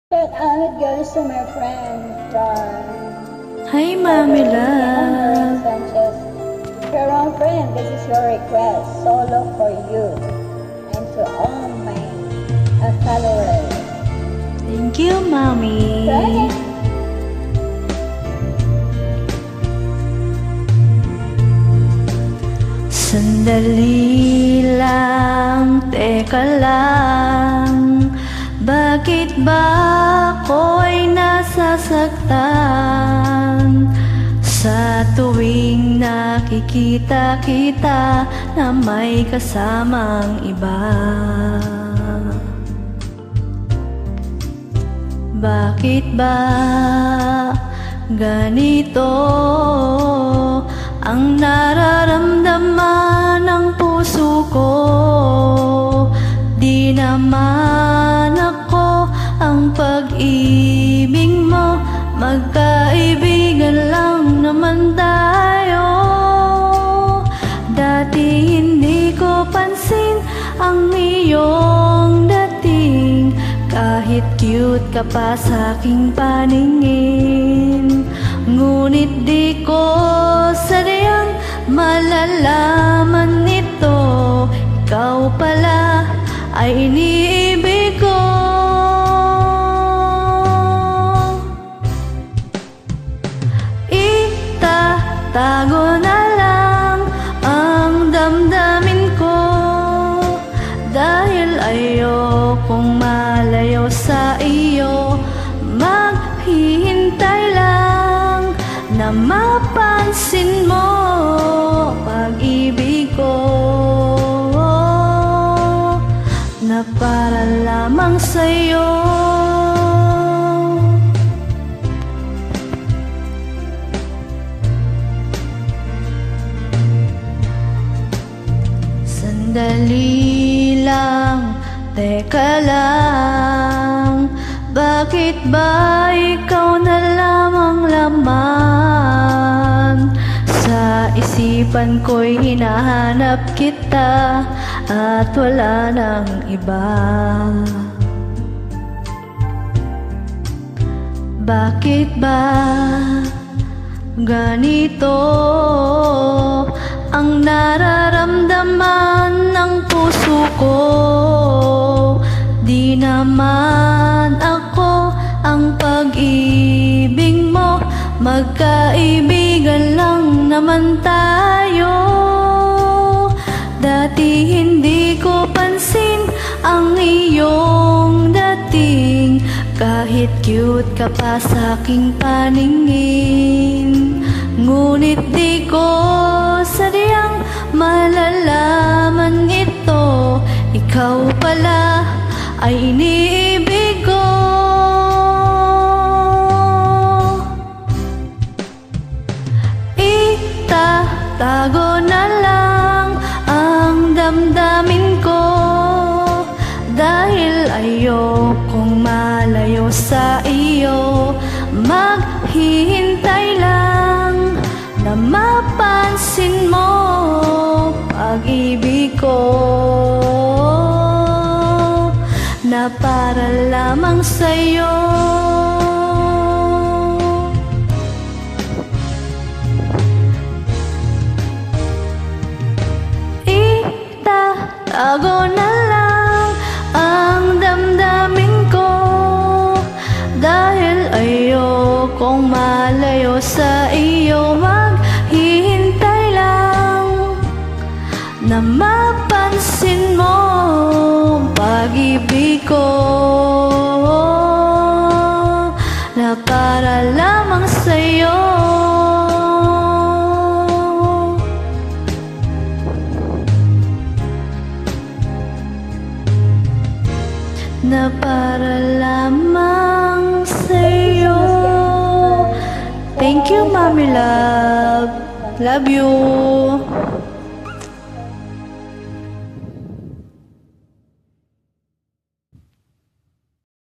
That goes to my friend from Hi, Mommy Love. Sanchez. Your own friend, this is your request, solo for you and to all my followers. Thank you, Mommy. Okay. Sandali lang, teka lang. Bakit ba ako'y nasasaktan sa tuwing nakikita kita na may kasamang iba? Bakit ba ganito ang nararamdaman ng puso ko? Di naman ako ang pag-ibig mo, magkaibigan lang naman tayo. Dati hindi ko pansin ang iyong dating, kahit cute ka pa sa aking paningin. Ngunit di ko sadyang malalaman nito, ikaw pala ay iniibig ko. Itatago na lang ang damdamin ko, dahil ayokong malayo sa iyo. Maghihintay lang na mapansin mo pag-ibig ko, na para lamang sa'yo. Sandali lang, teka lang. Bakit ba ikaw na lamang laman sa isipan ko'y hinahanap kita at wala nang iba? Bakit ba ganito ang nararamdaman ng puso ko? Di naman ako ang pag-ibig mo, magkaibigan lang naman tayo. Dati hindi ko pansin ang iyong dating, kahit cute ka pa sa aking paningin. Ngunit di ko sadyang malalaman ito, ikaw pala ay iniibig ko. Itatago na lang ang damdamin ko, dahil ayokong malayo sa iyo. Maghihintay lang na mapansin mo pag-ibig ko, na para lamang sa'yo. Itatago na lang ang damdamin ko, dahil ayokong malayo sa iyo. Maghihintay lang na mapansin mo pag-ibig ko, na para lamang sa'yo. Na para lamang sa'yo. Thank you, Mommy Love. Love you.